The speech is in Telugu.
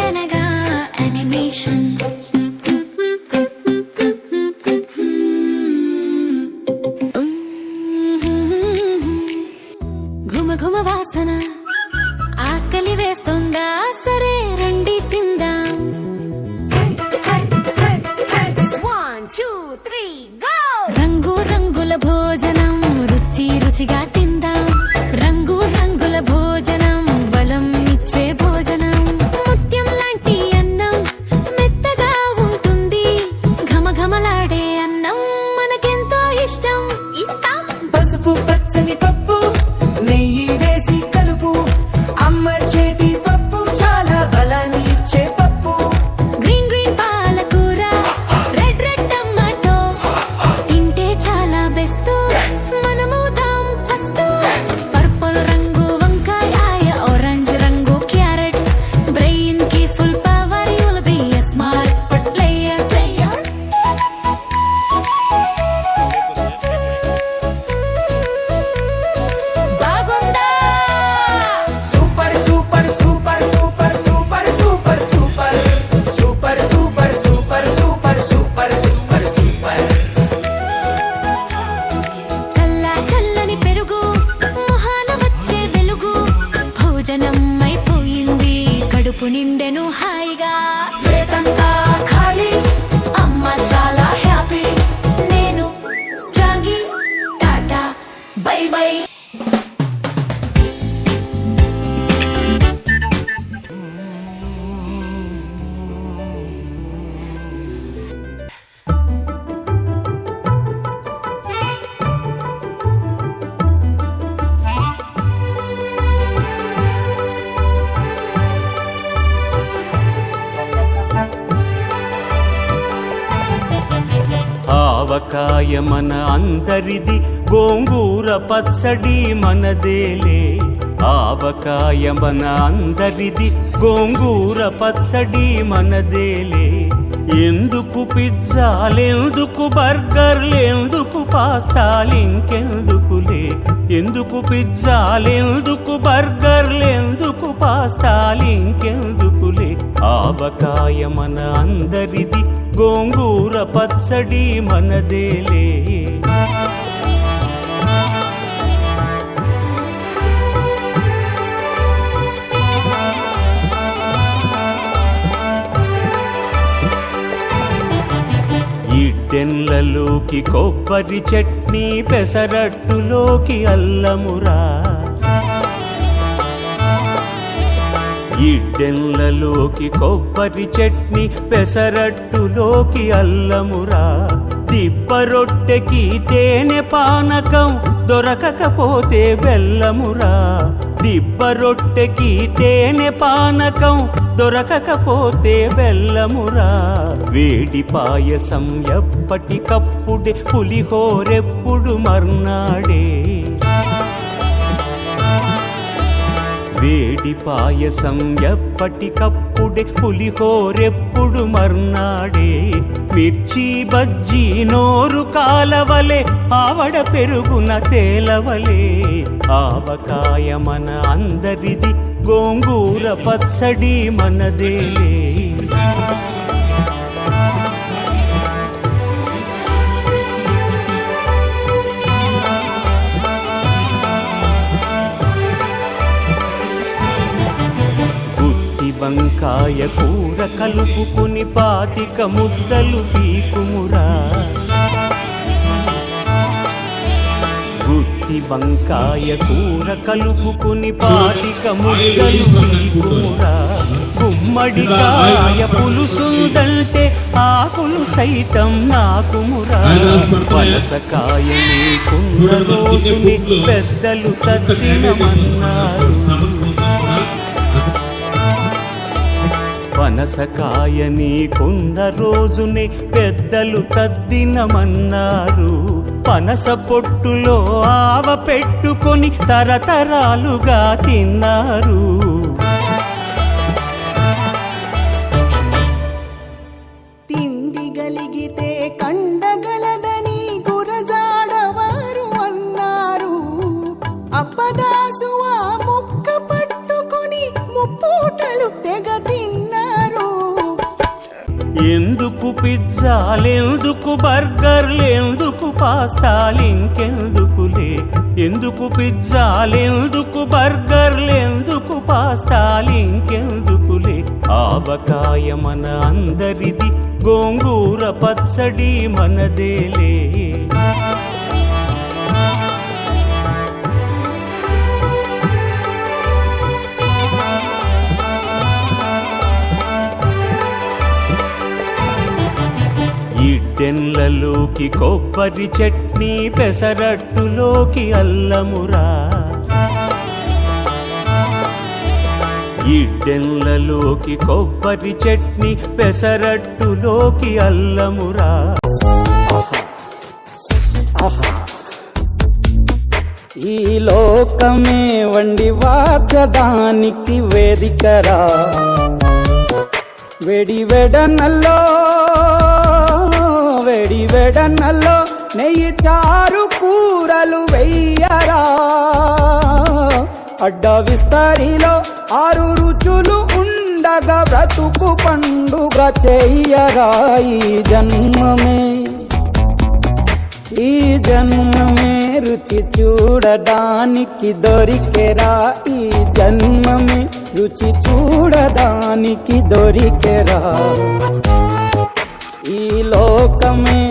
అనగా యానిమేషన్ ఘుమ ఘుమ వాసన ఆకలి వేస్తుందా సరే రండి తిందాం రంగు రంగుల భోజనం రుచి రుచిగా తిందాం రంగు రంగుల భోజనం బలం ఇచ్చే భోజనం ముత్యం లాంటి అన్నం మెత్తగా ఉంటుంది ఘమఘమలాడే అన్నం మనకెంతో ఇష్టం ఇస్తాం పసుపు పచ్చని పప్పు నెయ్యి వేసి కలుపు అమ్మ చేతి పప్పు చాలా బలాన్ని ఇచ్చే పప్పు గ్రీన్ గ్రీన్ పాలకూర రెడ్ రెడ్ టమాటో తింటే చాలా బెస్ట్ మనము దాం ఫస్ట్ పర్పుల్ రంగు వంకాయ ఆరెంజ్ రంగు క్యారెట్ బ్రెయిన్ కి full power you'll be a smart player బాగుందా super super super super super super super super super super super super super చల్లని పెరుగు మొహాన వచ్చే వెలుగు భోజనం అయిపోయింది కడుపు నిండెను హాయిగా ప్లేటంతా ఖాళీ అమ్మ చాలా హ్యాపీ నేను స్ట్రాంగీ టాటా బై బై ఆవకాయ మన అందరిది గోంగూర పచ్చడి మనదేలే ఆవకాయ మన అందరిది గోంగూర పచ్చడి మనదేలే ఎందుకు పిజ్జాలెందుకు బర్గర్లెందుకు పాస్తాలింకెందుకులే ఎందుకు పిజ్జాలెందుకు బర్గర్లెందుకు పాస్తాలింకెందుకులే ఆవకాయ మన అందరిది గోంగూర పచ్చడి మనదేలే ఇడ్డెన్లలోకి కొబ్బరి చట్నీ పెసరట్టులోకి అల్లమురా ఇడ్డెన్లలోకి కొబ్బరి చట్నీ పెసరట్టులోకి అల్లమురా దిబ్బ రొట్టెకి తేనె పానకం దొరకకపోతే బెల్లమురా దిబ్బ రొట్టెకి తేనె పానకం దొరకకపోతే బెల్లమురా వేడి పాయసం ఎప్పటికప్పుడే పులిహోరెప్పుడు మర్నాడే వేడి పాయసం ఎప్పటికప్పుడే పులిహోరెప్పుడు మర్నాడే మిర్చి బజ్జీ నోరు కాలవలే ఆవడ పెరుగున తేలవలే ఆవకాయ మన అందరిది గోంగూర పచ్చడి మనదేలే వంకాయ కూర కలుపుకుని పాతిక ముద్దలు పీకుమురా గుత్తి వంకాయ కూర కలుపుకుని పాతిక ముద్దలు పీకుమురా గుమ్మడికాయ పులుసుందంటే ఆకులు సైతం నాకుమురా పలసకాయ నీకున్న రోజుని పెద్దలు తద్దినమన్నారు పనసకాయ నీకున్న రోజునే పెద్దలు తద్దినమన్నారు పనస పొట్టులో ఆవ పెట్టుకొని తరతరాలుగా తిన్నారు తిండి గలిగితే కండగలదని గురజాడవారు అన్నారు అప్పదాసు ఆ ముక్క పట్టుకొని ముప్పూటలు తెగ తిన్నారు ఎందుకు పిజ్జాలెందుకు బర్గర్లెందుకు పాస్తాలింకెందుకులే ఎందుకు పిజ్జాలెందుకు బర్గర్లెందుకు పాస్తాలింకెందుకులే ఆవకాయ మన అందరిది గోంగూర పచ్చడి మనదేలే ఇడ్డెన్లలోకి కొబ్బరి చట్నీ పెసరట్టులోకి అల్లమురా ఇడ్డెన్లలోకి కొబ్బరి చట్నీ పెసరట్టులోకి అల్లమురా ఈ లోకమే వండి వాచడానికి వేదికరా వేడి వెడనల్లో నెయ్యి చారు కూరలు వెయ్యరా అడ్డ విస్తరిలో 6 రుచులు ఉండగా బ్రతుకు పండుగ చెయ్యరా ఈ జన్మమే రుచి చూడడానికి దొరికెరా ఈ జన్మమే రుచి చూడడానికి దొరికెరా ఈ లోకమే